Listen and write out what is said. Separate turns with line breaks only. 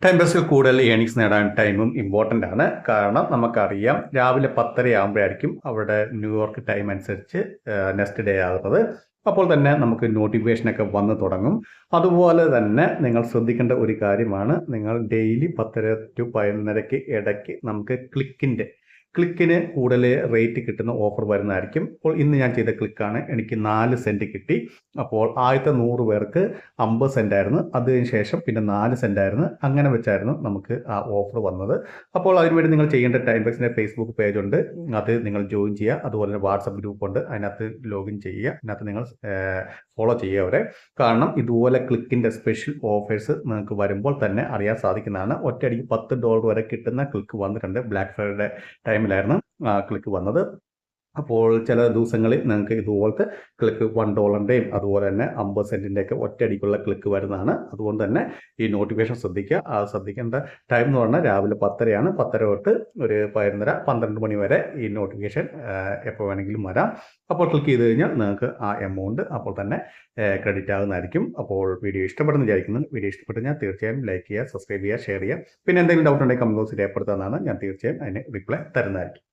Time ബേസിൽ കൂടുതൽ earnings നേടാൻ ടൈമും ഇമ്പോർട്ടൻ്റ് ആണ്. കാരണം നമുക്കറിയാം രാവിലെ 10:30 ആകുമ്പോഴായിരിക്കും അവിടെ ന്യൂയോർക്ക് ടൈം അനുസരിച്ച് നെക്സ്റ്റ് ഡേ ആകുന്നത്. അപ്പോൾ തന്നെ നമുക്ക് നോട്ടിഫിക്കേഷനൊക്കെ വന്ന് തുടങ്ങും. അതുപോലെ തന്നെ നിങ്ങൾ ശ്രദ്ധിക്കേണ്ട ഒരു കാര്യമാണ്, നിങ്ങൾ ഡെയിലി 10:30 to 11:30 ഇടയ്ക്ക് നമുക്ക് ക്ലിക്കിന് കൂടുതൽ റേറ്റ് കിട്ടുന്ന ഓഫർ വരുന്നതായിരിക്കും. അപ്പോൾ ഇന്ന് ഞാൻ ചെയ്ത ക്ലിക്കാണ്, എനിക്ക് 4 സെൻറ്റ് കിട്ടി. അപ്പോൾ ആദ്യത്തെ 100 പേർക്ക് 50 സെൻറ്റ് ആയിരുന്നു, അതിന് ശേഷം പിന്നെ 4 സെൻറ്റ് ആയിരുന്നു. അങ്ങനെ വെച്ചായിരുന്നു നമുക്ക് ആ ഓഫർ വന്നത്. അപ്പോൾ അതിനുവേണ്ടി നിങ്ങൾ ചെയ്യേണ്ട ടൈം ബേസിൻ്റെ ഫേസ്ബുക്ക് പേജ് ഉണ്ട്, അത് നിങ്ങൾ ജോയിൻ ചെയ്യുക. അതുപോലെ തന്നെ വാട്സപ്പ് ഗ്രൂപ്പ് ഉണ്ട്, അതിനകത്ത് ലോഗിൻ ചെയ്യുക. അതിനകത്ത് നിങ്ങൾ ഫോളോ ചെയ്യുക അവരെ. കാരണം ഇതുപോലെ ക്ലിക്കിൻ്റെ സ്പെഷ്യൽ ഓഫേഴ്സ് നിങ്ങൾക്ക് വരുമ്പോൾ തന്നെ അറിയാൻ സാധിക്കുന്നതാണ്. ഒറ്റയടിക്ക് $10 വരെ കിട്ടുന്ന ക്ലിക്ക് വന്നിട്ടുണ്ട്. ബ്ലാക്ക് ഫ്രൈഡേ ടൈമിലായിരുന്നു ക്ലിക്ക് വന്നത്. അപ്പോൾ ചില ദിവസങ്ങളിൽ നിങ്ങൾക്ക് ഇതുപോലത്തെ ക്ലിക്ക് $1 അതുപോലെ തന്നെ 50 സെൻറ്റിൻ്റെയൊക്കെ ഒറ്റയടിക്കുള്ള ക്ലിക്ക് വരുന്നതാണ്. അതുകൊണ്ട് തന്നെ ഈ നോട്ടിഫിക്കേഷൻ ശ്രദ്ധിക്കുക. ശ്രദ്ധിക്കേണ്ട ടൈം എന്ന് പറഞ്ഞാൽ രാവിലെ 10:30 10:30 തൊട്ട് ഒരു 11:30-12 മണി വരെ ഈ നോട്ടിഫിക്കേഷൻ എപ്പോൾ വേണമെങ്കിലും വരാം. അപ്പോൾ ക്ലിക്ക് ചെയ്ത് കഴിഞ്ഞാൽ നിങ്ങൾക്ക് ആ എമൗണ്ട് അപ്പോൾ തന്നെ ക്രെഡിറ്റ് ആകുന്നതായിരിക്കും. അപ്പോൾ വീഡിയോ ഇഷ്ടപ്പെടുന്ന വിചാരിക്കുന്നു. വീഡിയോ ഇഷ്ടപ്പെട്ടു കഴിഞ്ഞാൽ തീർച്ചയായും ലൈക്ക് ചെയ്യുക, സബ്സ്ക്രൈബ് ചെയ്യുക, ഷെയർ ചെയ്യുക. പിന്നെ എന്തെങ്കിലും ഡൗട്ട് ഉണ്ടെങ്കിൽ കമന്റ് ബോക്സിൽ രേഖപ്പെടുത്താമെന്നാണ്. ഞാൻ തീർച്ചയായും അതിന് റിപ്ലൈ തരുന്നതായിരിക്കും.